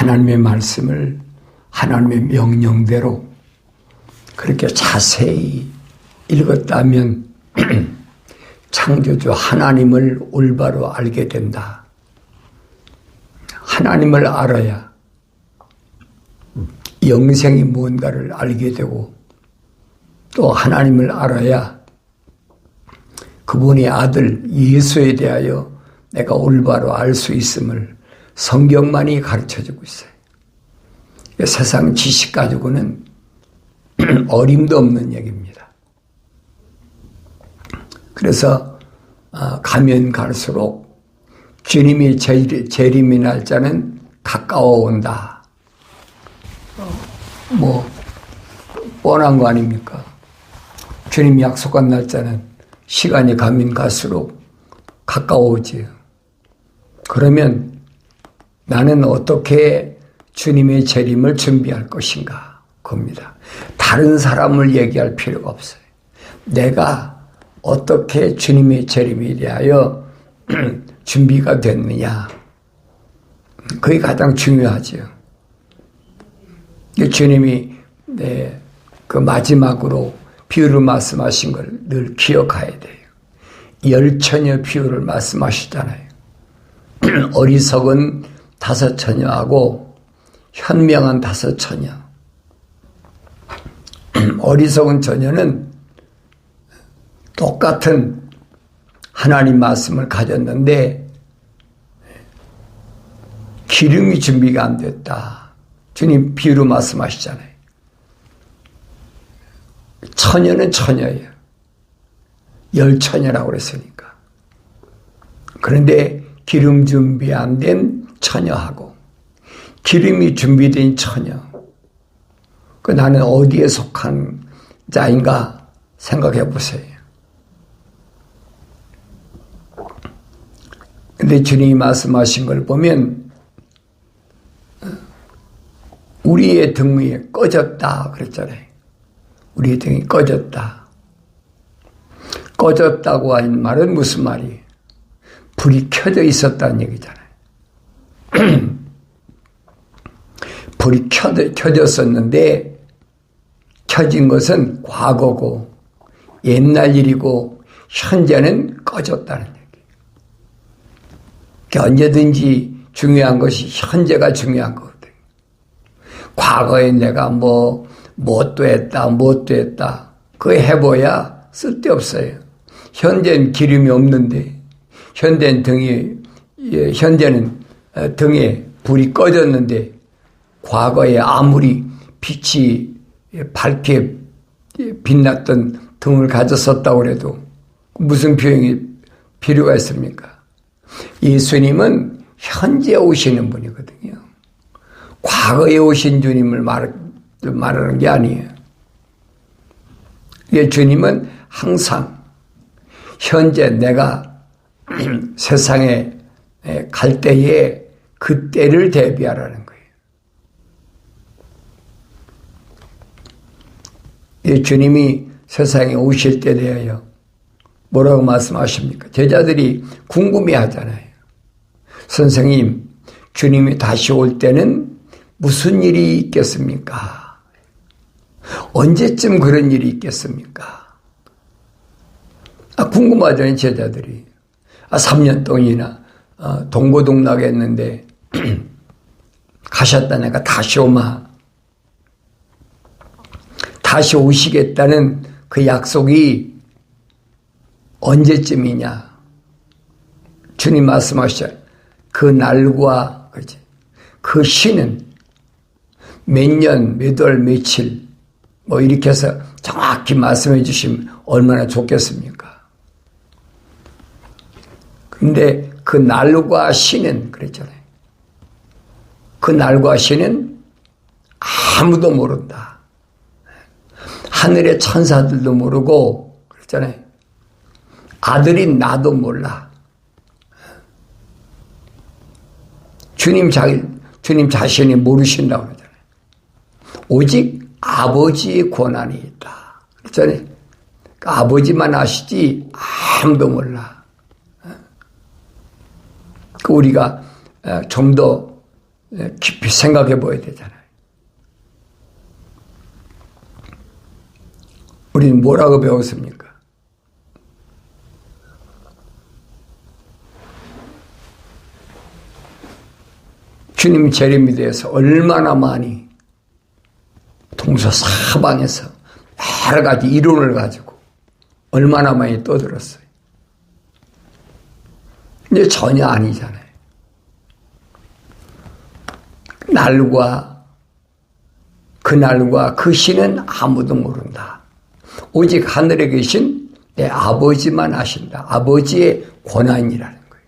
하나님의 말씀을 하나님의 명령대로 그렇게 자세히 읽었다면 창조주 하나님을 올바로 알게 된다. 하나님을 알아야 영생이 뭔가를 알게 되고 또 하나님을 알아야 그분의 아들 예수에 대하여 내가 올바로 알 수 있음을 성경만이 가르쳐주고 있어요. 세상 지식 가지고는 어림도 없는 얘기입니다. 그래서 가면 갈수록 주님의 재림의 날짜는 가까워온다. 뻔한 거 아닙니까? 주님이 약속한 날짜는 시간이 가면 갈수록 가까워오지요. 그러면 나는 어떻게 주님의 재림을 준비할 것인가? 겁니다. 다른 사람을 얘기할 필요가 없어요. 내가 어떻게 주님의 재림에 대하여 준비가 됐느냐. 그게 가장 중요하죠. 주님이 그 마지막으로 비유를 말씀하신 걸 늘 기억해야 돼요. 열처녀 비유를 말씀하시잖아요. 어리석은 5처녀하고 현명한 5처녀. 어리석은 처녀는 똑같은 하나님 말씀을 가졌는데 기름이 준비가 안 됐다. 주님 비유로 말씀하시잖아요. 처녀는 처녀예요. 열처녀라고 그랬으니까. 그런데 기름 준비 안 된 처녀하고 기름이 준비된 처녀. 그 나는 어디에 속한 자인가 생각해 보세요. 근데 주님이 말씀하신 걸 보면 우리의 등 위에 꺼졌다 그랬잖아요. 우리의 등이 꺼졌다. 꺼졌다고 하는 말은 무슨 말이에요? 불이 켜져 있었다는 얘기잖아요. 불이 켜졌었는데 켜진 것은 과거고 옛날 일이고 현재는 꺼졌다는 얘기. 그러니까 언제든지 중요한 것이 현재가 중요한 거거든요. 과거에 내가 뭣도 했다. 그거 해봐야 쓸데없어요. 현재는 기름이 없는데 현재는 등에 불이 꺼졌는데 과거에 아무리 빛이 밝게 빛났던 등을 가졌었다고 해도 무슨 필요가 있습니까? 예수님은 현재 오시는 분이거든요. 과거에 오신 주님을 말하는 게 아니에요. 주님은 항상 현재 내가 세상에 갈 때에 그때를 대비하라는 거예요. 주님이 세상에 오실 때 대하여 뭐라고 말씀하십니까? 제자들이 궁금해하잖아요. 선생님, 주님이 다시 올 때는 무슨 일이 있겠습니까? 언제쯤 그런 일이 있겠습니까? 궁금하잖아요, 제자들이. 3년 동안이나 동고동락했는데 가셨다니까 다시 오마. 다시 오시겠다는 그 약속이 언제쯤이냐? 주님 말씀하시죠. 그 날과 그 시는 몇 년, 몇 월, 며칠 이렇게 해서 정확히 말씀해 주시면 얼마나 좋겠습니까? 근데 그 날과 시는 그랬잖아요. 그 날과 시는 아무도 모른다. 하늘의 천사들도 모르고 그랬잖아요. 아들인 나도 몰라. 주님 자신이 모르신다고 그러잖아요. 오직 아버지의 권한이 있다. 그랬잖아요. 아버지만 아시지 아무도 몰라. 우리가 좀 더 깊이 생각해 봐야 되잖아요. 우리는 뭐라고 배웠습니까? 주님 재림에 대해서 얼마나 많이 동서사방에서 여러 가지 이론을 가지고 얼마나 많이 떠들었어요. 근데 전혀 아니잖아요. 그날과 그 시는 아무도 모른다. 오직 하늘에 계신 내 아버지만 아신다. 아버지의 권한이라는 거예요.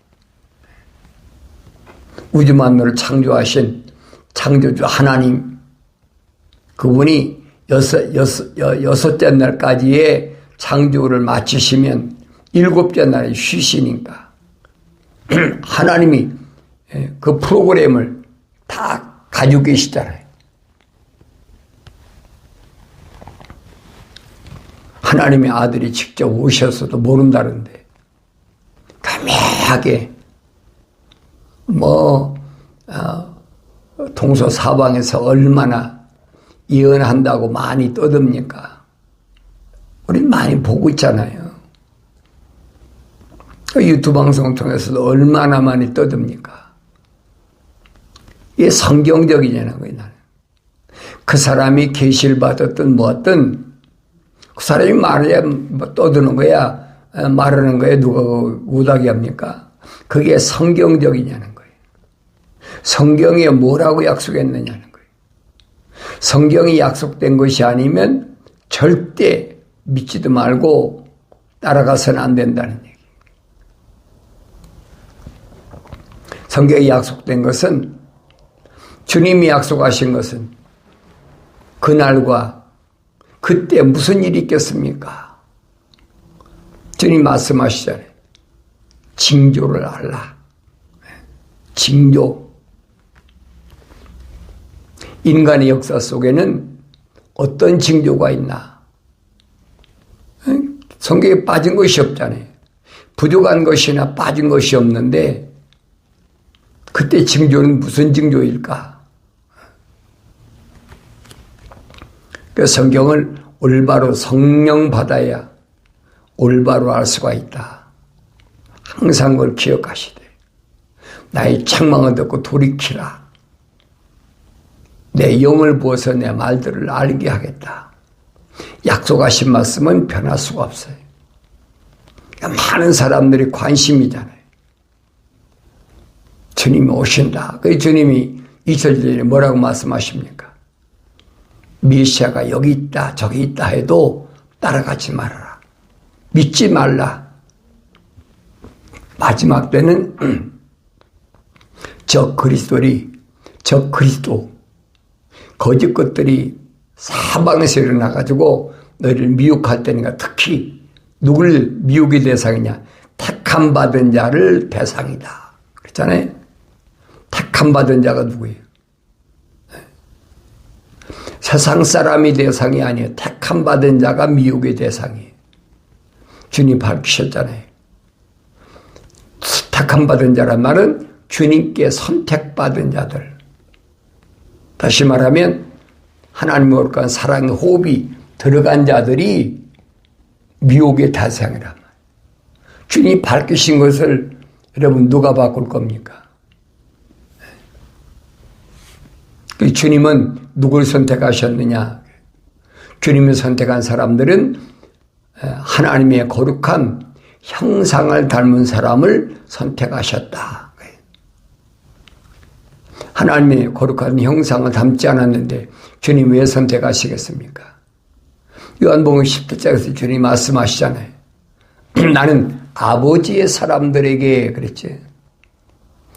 우주 만물을 창조하신 창조주 하나님, 그분이 여섯째 날까지의 창조를 마치시면 일곱째 날에 쉬시니까 하나님이 그 프로그램을 다 가지고 계시잖아요. 하나님의 아들이 직접 오셔서도 모른다는데 가매하게 동서사방에서 얼마나 예언한다고 많이 떠듭니까? 우린 많이 보고 있잖아요. 유튜브 방송을 통해서도 얼마나 많이 떠듭니까? 이게 성경적이냐는 거예요, 나는. 그 사람이 계시를 받았든 뭐든 그 사람이 말해야 떠드는 거야, 말하는 거야, 누가 우다기 합니까? 그게 성경적이냐는 거예요. 성경에 뭐라고 약속했느냐는 거예요. 성경이 약속된 것이 아니면 절대 믿지도 말고 따라가서는 안 된다는 얘기. 성경이 약속된 것은, 주님이 약속하신 것은 그날과 그때 무슨 일이 있겠습니까? 주님 말씀하시잖아요. 징조를 알라. 징조. 인간의 역사 속에는 어떤 징조가 있나? 성경에 빠진 것이 없잖아요. 부족한 것이나 빠진 것이 없는데 그때 징조는 무슨 징조일까? 그 성경을 올바로 성령 받아야 올바로 알 수가 있다. 항상 그걸 기억하시되 나의 책망을 듣고 돌이키라. 내 영을 부어서 내 말들을 알게 하겠다. 약속하신 말씀은 변할 수가 없어요. 많은 사람들이 관심이잖아요. 주님이 오신다. 그 주님이 2000년 전에 뭐라고 말씀하십니까? 메시아가 여기 있다 저기 있다 해도 따라가지 말아라. 믿지 말라. 마지막 때는 저 그리스도 거짓 것들이 사방에서 일어나가지고 너희를 미혹할 때니까 특히 누굴 미혹의 대상이냐? 택함 받은 자를 대상이다. 그랬잖아요. 택함 받은 자가 누구예요? 세상 사람이 대상이 아니에요. 택함 받은 자가 미혹의 대상이에요. 주님 밝히셨잖아요. 택함 받은 자란 말은 주님께 선택받은 자들. 다시 말하면 하나님과 거룩한 사랑의 호흡이 들어간 자들이 미혹의 대상이란 말이에요. 주님이 밝히신 것을 여러분 누가 바꿀 겁니까? 주님은 누굴 선택하셨느냐? 주님을 선택한 사람들은 하나님의 거룩한 형상을 닮은 사람을 선택하셨다. 하나님의 거룩한 형상을 닮지 않았는데 주님 왜 선택하시겠습니까? 요한복음 10장에서 주님 말씀하시잖아요. 나는 아버지의 사람들에게 그랬지.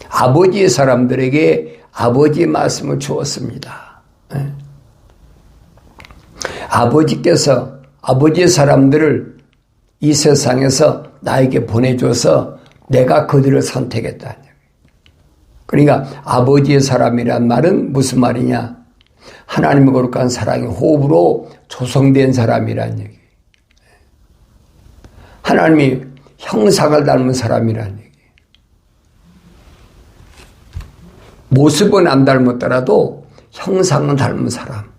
아버지의 사람들에게 아버지의 말씀을 주었습니다. 아버지께서 아버지의 사람들을 이 세상에서 나에게 보내줘서 내가 그들을 선택했다. 그러니까 아버지의 사람이란 말은 무슨 말이냐? 하나님의 거룩한 사랑의 호흡으로 조성된 사람이란 얘기. 하나님이 형상을 닮은 사람이란 얘기. 모습은 안 닮았더라도 형상은 닮은 사람.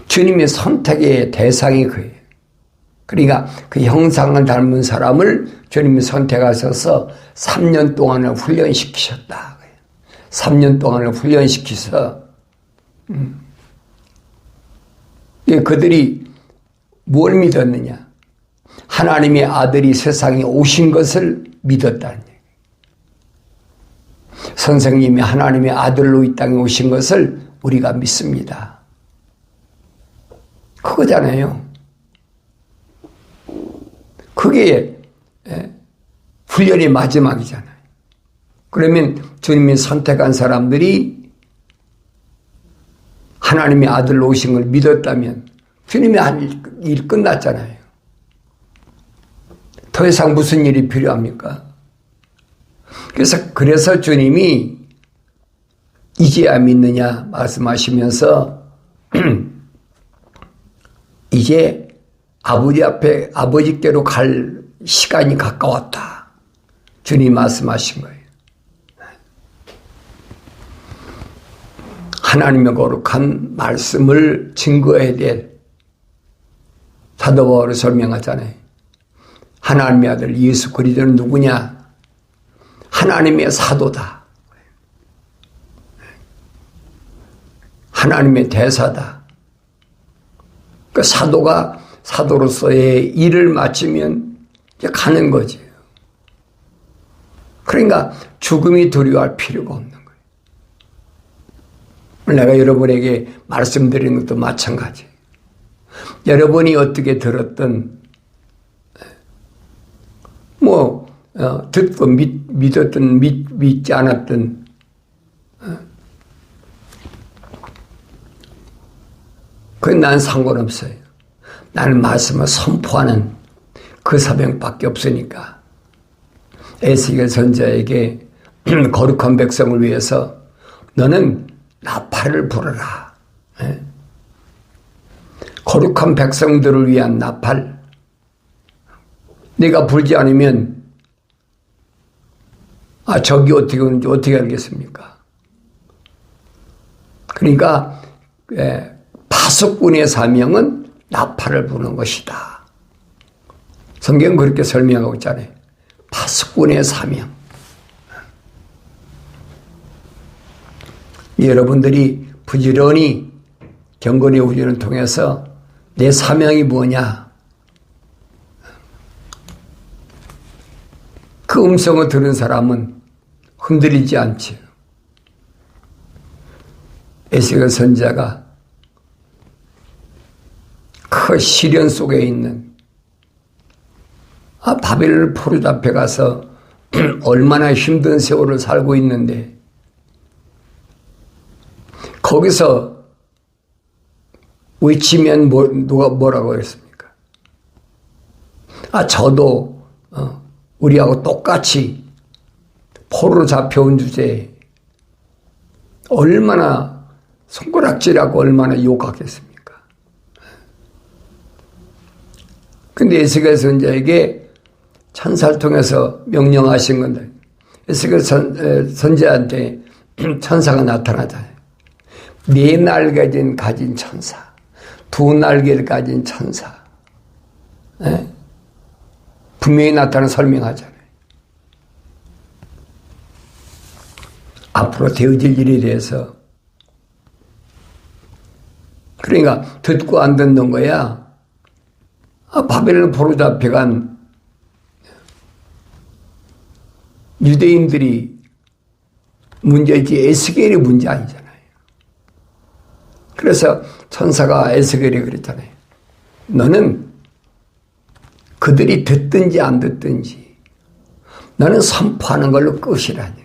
주님의 선택의 대상이 그예요. 그러니까 그 형상을 닮은 사람을 주님이 선택하셔서 3년 동안을 훈련시키셨다. 3년 동안을 훈련시켜서 그들이 뭘 믿었느냐? 하나님의 아들이 세상에 오신 것을 믿었다는 얘기예요. 선생님이 하나님의 아들로 이 땅에 오신 것을 우리가 믿습니다. 그거잖아요. 그게 훈련의 마지막이잖아요. 그러면 주님이 선택한 사람들이 하나님의 아들로 오신 걸 믿었다면 주님의 한 일 끝났잖아요. 더 이상 무슨 일이 필요합니까? 그래서 주님이 이제야 믿느냐 말씀하시면서 이제 아버지께로 갈 시간이 가까웠다. 주님이 말씀하신 거예요. 하나님의 거룩한 말씀을 증거해야 될 사도 바울이 설명하잖아요. 하나님의 아들 예수 그리스도는 누구냐? 하나님의 사도다. 하나님의 대사다. 그 사도가 사도로서의 일을 마치면 이제 가는 거지. 그러니까 죽음이 두려워할 필요가 없는 거예요. 내가 여러분에게 말씀드리는 것도 마찬가지예요. 여러분이 어떻게 들었든 듣고 믿었든 믿지 않았든 그건 난 상관없어요. 나는 말씀을 선포하는 그 사명밖에 없으니까. 에스겔 선지자에게 거룩한 백성을 위해서 너는 나팔을 불어라. 거룩한 백성들을 위한 나팔. 내가 불지 않으면 적이 어떻게 오는지 어떻게 알겠습니까? 그러니까 파수꾼의 사명은 나팔을 부는 것이다. 성경은 그렇게 설명하고 있잖아요. 파수꾼의 사명. 여러분들이 부지런히 경건의 훈련을 통해서 내 사명이 뭐냐? 그 음성을 들은 사람은 흔들리지 않지요. 에스겔 선지자가 그 시련 속에 있는 바벨론 포로 잡혀가서 얼마나 힘든 세월을 살고 있는데 거기서 외치면 누가 뭐라고 했습니까? 저도 우리하고 똑같이 포로로 잡혀온 주제에 얼마나 손가락질하고 얼마나 욕하겠습니까? 근데 에스겔 선지자에게 천사를 통해서 명령하신 건데 에스겔 선지자한테 천사가 나타나잖아요. 4날개를 가진 천사, 2날개를 가진 천사. 분명히 나타나 설명하잖아요. 앞으로 되어질 일에 대해서. 그러니까 듣고 안 듣는 거야. 바벨론 포로 잡혀간 유대인들이 문제지 에스겔이 문제 아니잖아요. 그래서 천사가 에스겔이 그랬잖아요. 너는 그들이 듣든지 안 듣든지 너는 선포하는 걸로 끝이라니.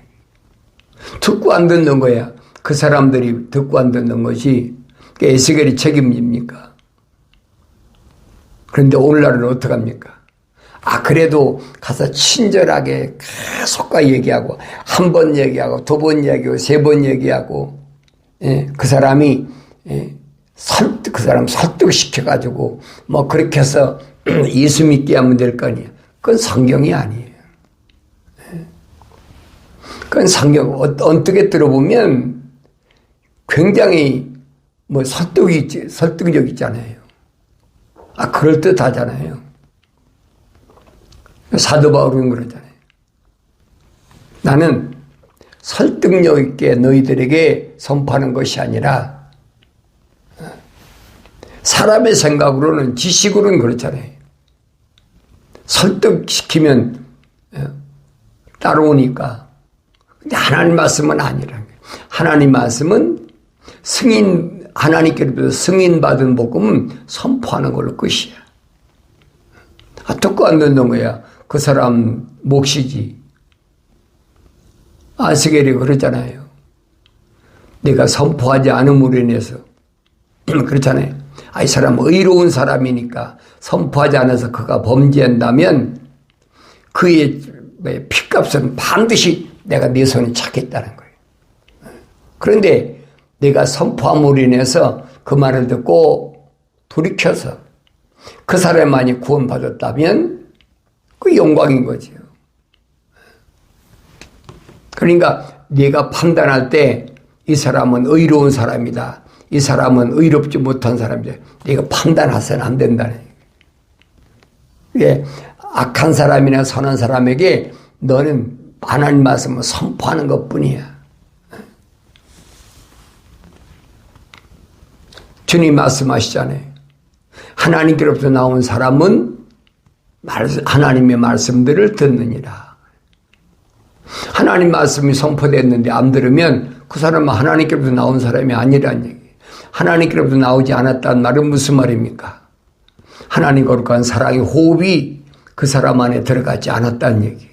듣고 안 듣는 거야. 그 사람들이 듣고 안 듣는 것이 에스겔이 책임집니까? 그런데 오늘날은 어떡합니까? 그래도 가서 친절하게 계속 얘기하고, 한 번 얘기하고, 2번 얘기하고, 3번 얘기하고, 그 사람이, 그 사람 설득시켜가지고, 그렇게 해서 예수 믿게 하면 될 거 아니에요. 그건 성경이 아니에요. 그건 성경 언뜻에 들어보면 굉장히 설득력 있잖아요. 그럴듯하잖아요. 사도 바울은 그러잖아요. 나는 설득력 있게 너희들에게 선포하는 것이 아니라 사람의 생각으로는 지식으로는 그렇잖아요. 설득시키면 따라오니까. 근데 하나님 말씀은 아니라는 거예요. 하나님 말씀은 하나님께로부터 승인받은 복음은 선포하는 걸로 끝이야. 듣고 안 듣는 거야. 그 사람 몫이지. 안스겔이 그러잖아요. 내가 선포하지 않음으로 인해서 그렇잖아요. 이 사람 의로운 사람이니까 선포하지 않아서 그가 범죄한다면 그의 핏값은 반드시 내가 내 손에 찾겠다는 거예요. 그런데 내가 선포함으로 인해서 그 말을 듣고 돌이켜서 그 사람만이 구원받았다면 그 영광인 거죠. 그러니까 네가 판단할 때 이 사람은 의로운 사람이다. 이 사람은 의롭지 못한 사람이다. 네가 판단해서는 안 된다는 거예요. 악한 사람이나 선한 사람에게 너는 하나님 말씀을 선포하는 것뿐이야. 주님 말씀하시잖아요. 하나님께로부터 나온 사람은 하나님의 말씀들을 듣느니라. 하나님 말씀이 선포됐는데 안 들으면 그 사람은 하나님께로부터 나온 사람이 아니라는 얘기예요. 하나님께로부터 나오지 않았다는 말은 무슨 말입니까? 하나님 거룩한 사랑의 호흡이 그 사람 안에 들어가지 않았다는 얘기예요.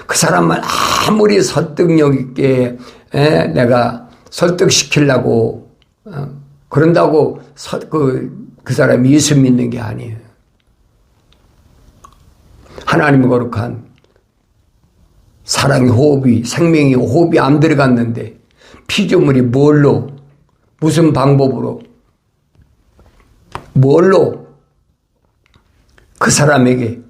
그 사람만 아무리 설득력 있게 내가 설득시키려고 그런다고 그 사람이 예수 믿는 게 아니에요. 하나님 거룩한 사랑의 호흡이, 생명의 호흡이 안 들어갔는데 피조물이 무슨 방법으로 그 사람에게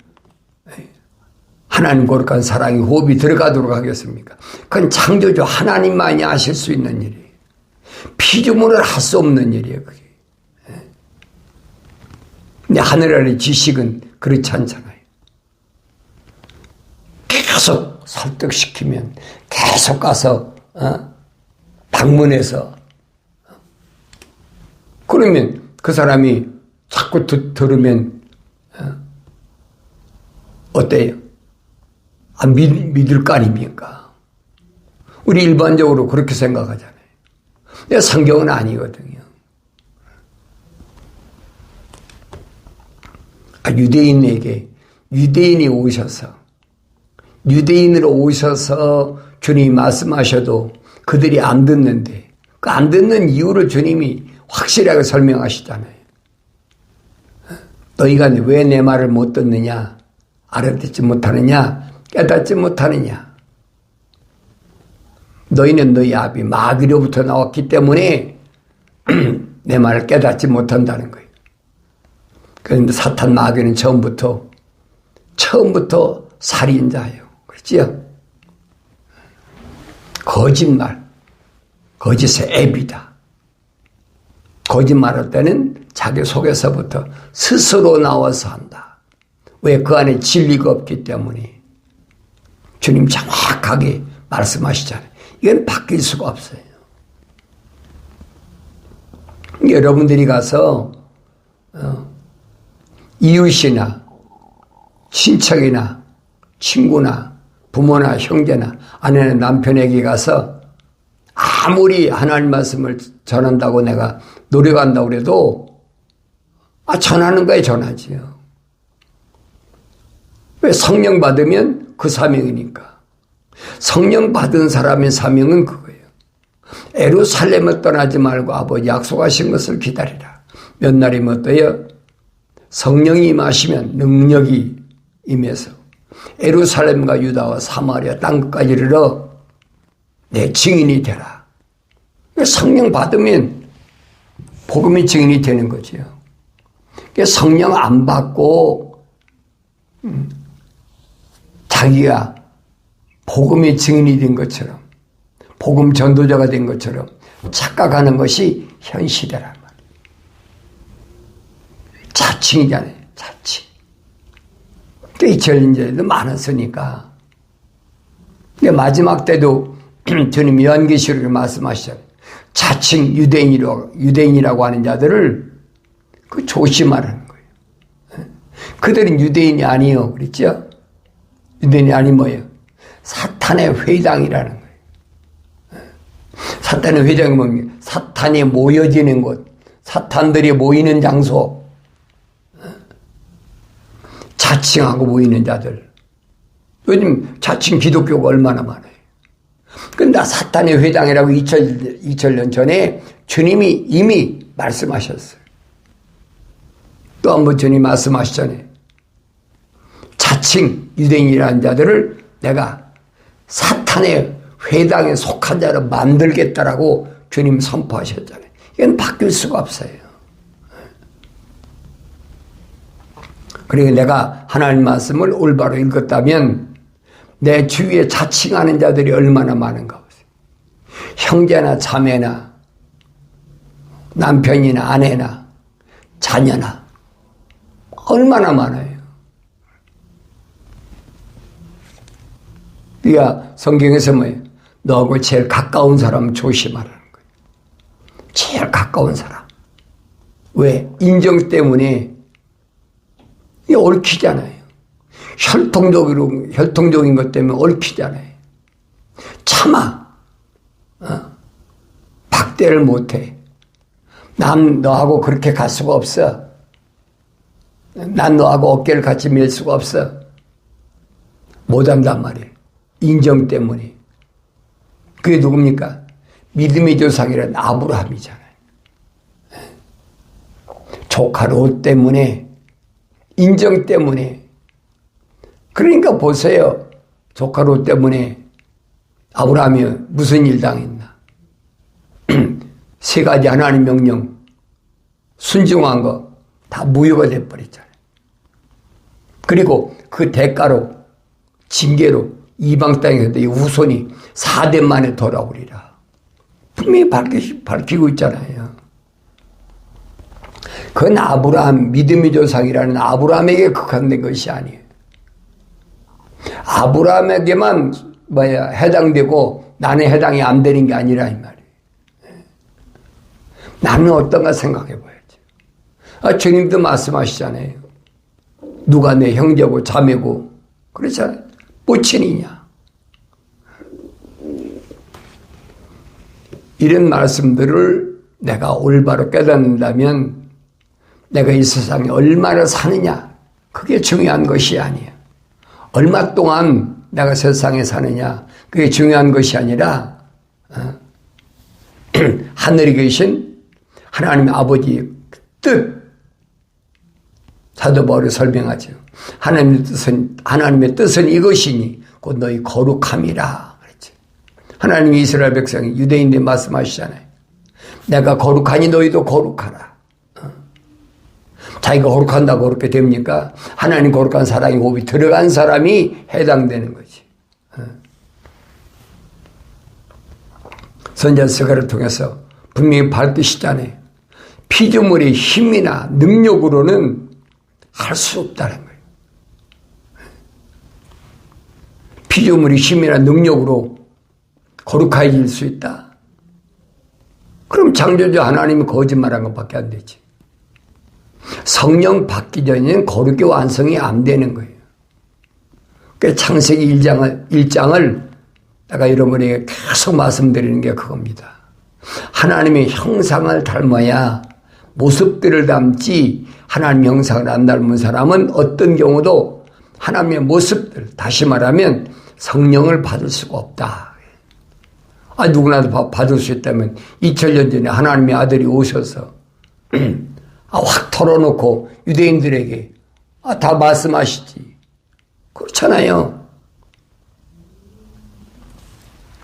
하나님 거룩한 사랑의 호흡이 들어가도록 하겠습니까? 그건 창조주 하나님만이 하실 수 있는 일이에요. 피조물은 할 수 없는 일이에요, 그게. 근데 하늘 아래 지식은 그렇지 않잖아요. 계속 설득시키면 계속 가서 방문해서 그러면 그 사람이 자꾸 들으면 어때요? 믿을 거 아닙니까? 우리 일반적으로 그렇게 생각하잖아요. 근데 성경은 아니거든요. 유대인으로 오셔서 주님이 말씀하셔도 그들이 안 듣는데 그 안 듣는 이유를 주님이 확실하게 설명하시잖아요. 너희가 왜 내 말을 못 듣느냐? 알아듣지 못하느냐? 깨닫지 못하느냐? 너희는 너희 아비 마귀로부터 나왔기 때문에 내 말을 깨닫지 못한다는 거예요. 그런데 사탄 마귀는 처음부터 살인자예요. 그렇지요? 거짓말, 거짓의 앱이다. 거짓말할 때는 자기 속에서부터 스스로 나와서 한다. 왜? 그 안에 진리가 없기 때문에. 주님 정확하게 말씀하시잖아요. 이건 바뀔 수가 없어요. 여러분들이 가서 이웃이나 친척이나 친구나 부모나 형제나 아내나 남편에게 가서 아무리 하나님 말씀을 전한다고 내가 노력한다고 그래도 전하는 거에 전하지요. 왜? 성령 받으면 그 사명이니까. 성령 받은 사람의 사명은 그거예요. 예루살렘을 떠나지 말고 아버지 약속하신 것을 기다리라. 몇 날이면 어때요? 성령이 임하시면 능력이 임해서 예루살렘과 유다와 사마리아 땅끝까지 이르러 내 증인이 되라. 성령 받으면 복음의 증인이 되는 거죠. 성령 안 받고 자기가 복음의 증인이 된 것처럼, 복음 전도자가 된 것처럼 착각하는 것이 현실이란 말이에요. 자칭이잖아요. 자칭. 2000년대에도 많았으니까. 근데 마지막 때도 주님 요한계시록에 말씀하시잖아요. 자칭 유대인이라고 하는 자들을 그 조심하라는 거예요. 그들은 유대인이 아니요. 그랬죠? 유대인이 아니 뭐예요? 사탄의 회당이라는 거예요. 사탄의 회당이 뭡니까? 사탄이 모여지는 곳, 사탄들이 모이는 장소, 자칭하고 모이는 자들. 요즘 자칭 기독교가 얼마나 많아요. 근데 사탄의 회당이라고 2000년 전에 주님이 이미 말씀하셨어요. 또 한 번 주님 말씀하시잖아요. 자칭 유대인이라는 자들을 내가 사탄의 회당에 속한 자로 만들겠다라고 주님 선포하셨잖아요. 이건 바뀔 수가 없어요. 그리고 내가 하나님 말씀을 올바로 읽었다면 내 주위에 자칭하는 자들이 얼마나 많은가 보세요. 형제나 자매나 남편이나 아내나 자녀나 얼마나 많아요. 우리가 성경에서 뭐예요? 너하고 제일 가까운 사람 조심하라는 거예요. 제일 가까운 사람. 왜? 인정 때문에 이게 얽히잖아요. 혈통적인 것 때문에 얽히잖아요. 참아. 박대를 못해. 난 너하고 그렇게 갈 수가 없어. 난 너하고 어깨를 같이 밀 수가 없어. 못한단 말이에요. 인정 때문에. 그게 누굽니까? 믿음의 조상이란 아브라함이잖아요. 조카 롯 때문에, 인정 때문에. 그러니까 보세요. 조카 롯 때문에 아브라함이 무슨 일 당했나. 세 가지 하나님 명령 순종한 거 다 무효가 돼버렸잖아요. 그리고 그 대가로 징계로 이방 땅에서도 이 후손이 4대 만에 돌아오리라. 분명히 밝히고 있잖아요. 그건 아브라함, 믿음의 조상이라는 아브라함에게 국한된 것이 아니에요. 아브라함에게만 해당되고 나는 해당이 안 되는 게 아니라 이 말이에요. 나는 어떤가 생각해 봐야지. 주님도 말씀하시잖아요. 누가 내 형제고 자매고 그렇잖아요. 모친이냐. 이런 말씀들을 내가 올바로 깨닫는다면 내가 이 세상에 얼마나 사느냐 그게 중요한 것이 아니에요. 얼마 동안 내가 세상에 사느냐 그게 중요한 것이 아니라 하늘에 계신 하나님의 아버지의 뜻 사도 바울이 설명하죠. 하나님의 뜻은 이것이니 곧 너희 거룩함이라 그랬지. 하나님이 이스라엘 백성이 유대인들 말씀하시잖아요. 내가 거룩하니 너희도 거룩하라. 자기가 거룩한다고 그렇게 됩니까? 하나님 거룩한 사랑이 호흡이 들어간 사람이 해당되는 거지. 선지서가를 통해서 분명히 밝히시잖아요. 피조물의 힘이나 능력으로는 할 수 없다는 거예요. 피조물의 힘이나 능력으로 거룩해질 수 있다. 그럼 창조주 하나님이 거짓말한 것밖에 안 되지. 성령 받기 전에는 거룩의 완성이 안 되는 거예요. 그러니까 창세기 1장을 내가 여러분에게 계속 말씀드리는 게 그겁니다. 하나님의 형상을 닮아야 모습들을 닮지 하나님 형상을 안 닮은 사람은 어떤 경우도 하나님의 모습들, 다시 말하면 성령을 받을 수가 없다. 누구나 받을 수 있다면 2000년 전에 하나님의 아들이 오셔서 확 털어놓고 유대인들에게 다 말씀하시지. 그렇잖아요.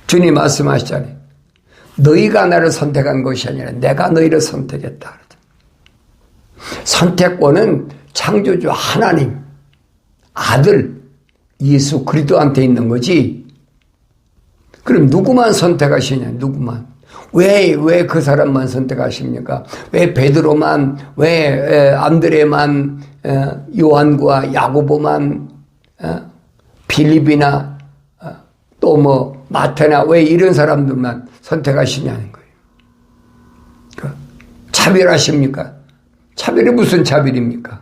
주님 말씀하시잖아요. 너희가 나를 선택한 것이 아니라 내가 너희를 선택했다. 선택권은 창조주 하나님, 아들, 예수 그리스도한테 있는 거지 그럼 누구만 선택하시냐? 누구만? 왜 그 사람만 선택하십니까? 왜 베드로만, 왜 안드레만, 요한과 야고보만, 빌립이나 또 뭐 마태나 왜 이런 사람들만 선택하시냐는 거예요. 차별하십니까? 차별이 무슨 차별입니까?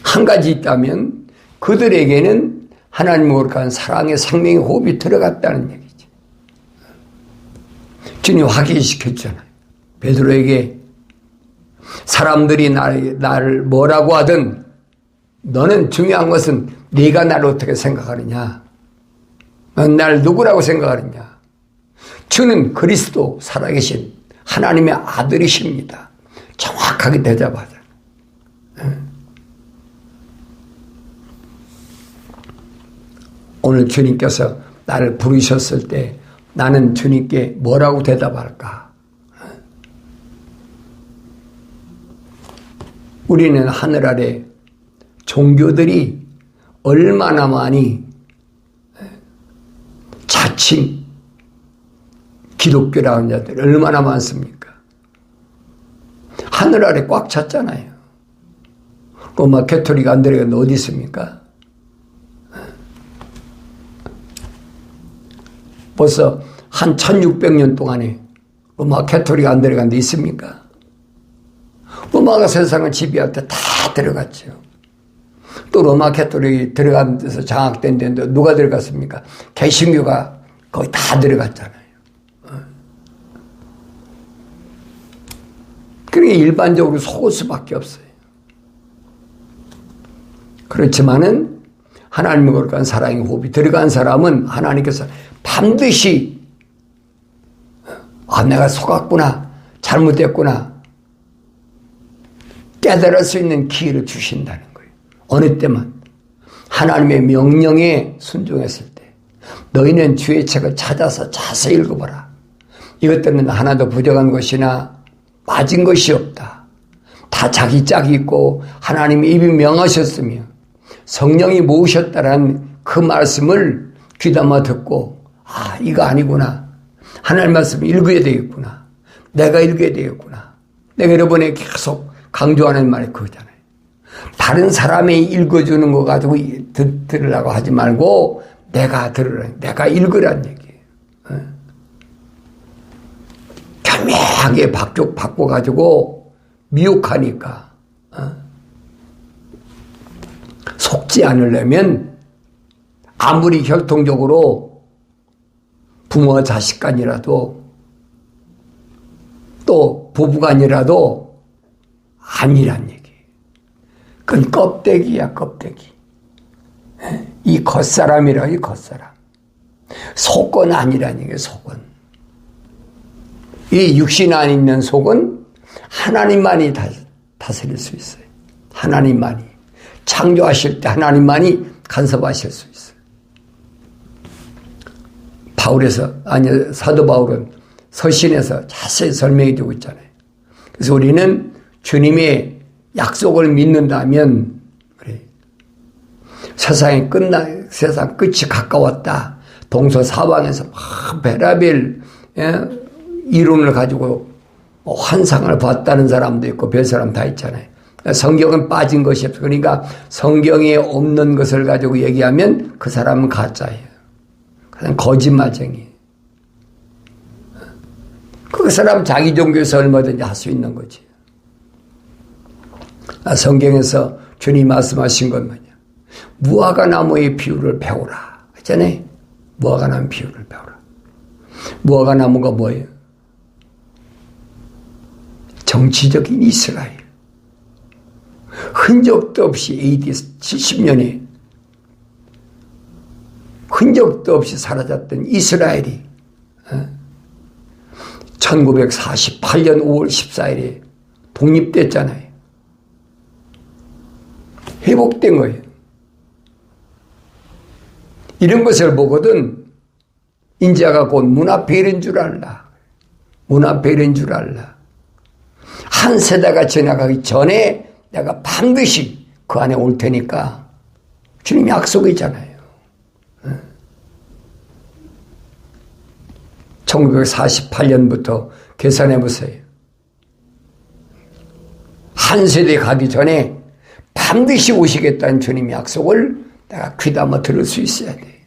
한 가지 있다면 그들에게는 하나님으로 간 사랑의 생명의 호흡이 들어갔다는 얘기죠. 주님 확인시켰잖아요. 베드로에게 사람들이 나를 뭐라고 하든 너는 중요한 것은 네가 나를 어떻게 생각하느냐. 넌 나를 누구라고 생각하느냐. 주는 그리스도 살아계신 하나님의 아들이십니다. 정확하게 대답하자. 오늘 주님께서 나를 부르셨을 때 나는 주님께 뭐라고 대답할까? 우리는 하늘 아래 종교들이 얼마나 많이 자칭 기독교라는 자들 얼마나 많습니까? 하늘 아래 꽉 찼잖아요. 로마 가톨릭 안드레가 어디 있습니까? 벌써 한 1600년 동안에 로마 가톨릭 안드레가 어디 있습니까? 로마가 세상을 지배할 때 다 들어갔죠. 또 로마 가톨릭이 들어간 데서 장악된 데인데 누가 들어갔습니까? 개신교가 거의 다 들어갔잖아요. 그러니까 일반적으로 속을 수밖에 없어요. 그렇지만은 하나님의 거룩한 사랑의 호흡이 들어간 사람은 하나님께서 반드시 내가 속았구나, 잘못했구나 깨달을 수 있는 기회를 주신다는 거예요. 어느 때만 하나님의 명령에 순종했을 때 너희는 주의 책을 찾아서 자세히 읽어보라. 이것들은 하나도 부족한 것이나 빠진 것이 없다. 다 자기 짝이 있고 하나님의 입이 명하셨으며 성령이 모으셨다라는 그 말씀을 귀담아 듣고 이거 아니구나. 하나님 말씀 읽어야 되겠구나. 내가 읽어야 되겠구나. 내가 여러분에 계속 강조하는 말이 그거잖아요. 다른 사람이 읽어주는 거 가지고 들으려고 하지 말고 내가 들으라. 내가 읽으란 얘기예요. 교묘하게 바꿔가지고 미혹하니까 속지 않으려면 아무리 혈통적으로 부모와 자식 간이라도 또 부부간이라도 아니란 얘기예요. 그건 껍데기야, 껍데기. 이 겉사람이라, 이 겉사람. 속은 아니란 얘기예요, 속은. 이 육신 안에 있는 속은 하나님만이 다스릴 수 있어요. 하나님만이. 창조하실 때 하나님만이 간섭하실 수 있어요. 사도 바울은 서신에서 자세히 설명해 주고 있잖아요. 그래서 우리는 주님의 약속을 믿는다면, 그래. 세상 끝이 가까웠다. 동서사방에서 막 별의별 이론을 가지고 환상을 봤다는 사람도 있고 별 사람 다 있잖아요. 성경은 빠진 것이 없어. 그러니까 성경에 없는 것을 가지고 얘기하면 그 사람은 가짜예요. 그냥 거짓말쟁이에요. 그 사람 자기 종교에서 얼마든지 할 수 있는 거지. 성경에서 주님 말씀하신 건 뭐냐. 무화과 나무의 비유를 배우라. 했잖아요. 무화과 나무 비유를 배우라. 무화과 나무가 뭐예요? 정치적인 이스라엘. 흔적도 없이 AD 70년에 흔적도 없이 사라졌던 이스라엘이 1948년 5월 14일에 독립됐잖아요. 회복된 거예요. 이런 것을 보거든 인자가 곧 문 앞에 이른 줄 알라. 문 앞에 이른 줄 알라. 한 세대가 지나가기 전에 내가 반드시 그 안에 올 테니까 주님이 약속이잖아요. (1948년부터) 계산해 보세요. 한 세대 가기 전에 반드시 오시겠다는 주님의 약속을 내가 귀담아 들을 수 있어야 돼.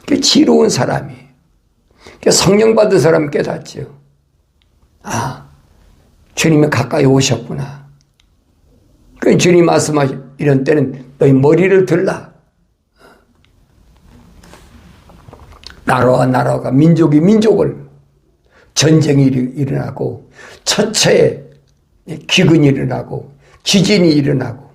그게 지혜로운 사람이에요. 성령 받은 사람이 깨닫죠. 아, 주님이 가까이 오셨구나. 그 주님 말씀하시 이런 때는 너희 머리를 들라. 나라와 나라가 민족이 민족을 전쟁이 일어나고 처처에 기근이 일어나고 지진이 일어나고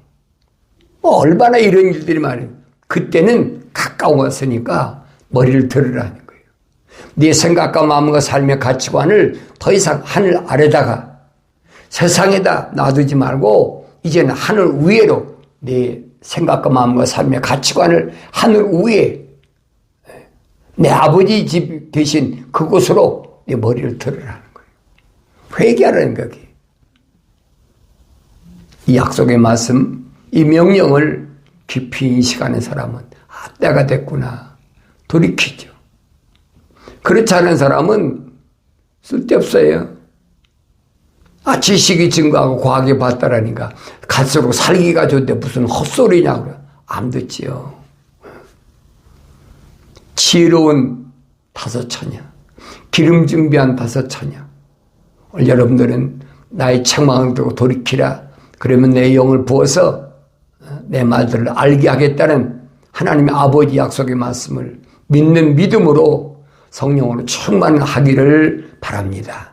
얼마나 이런 일들이 많아요. 그때는 가까웠으니까 머리를 들으라는 거예요. 네 생각과 마음과 삶의 가치관을 더 이상 하늘 아래다가 세상에다 놔두지 말고 이제는 하늘 위에로 네 생각과 마음과 삶의 가치관을 하늘 위에 내 아버지 집 대신 그곳으로 내 머리를 들으라는 거예요. 회개하라는 거기. 이 약속의 말씀, 이 명령을 깊이 인식하는 사람은 아, 때가 됐구나 돌이키죠. 그렇지 않은 사람은 쓸데없어요. 아, 지식이 증거하고 과학이 발달하니까 갈수록 살기가 좋은데 무슨 헛소리냐고요. 안 듣지요. 지혜로운 다섯 처녀, 기름 준비한 다섯 처녀. 오늘 여러분들은 나의 책망을 들고 돌이키라. 그러면 내 영을 부어서 내 말들을 알게 하겠다는 하나님의 아버지 약속의 말씀을 믿는 믿음으로 성령으로 충만하기를 바랍니다.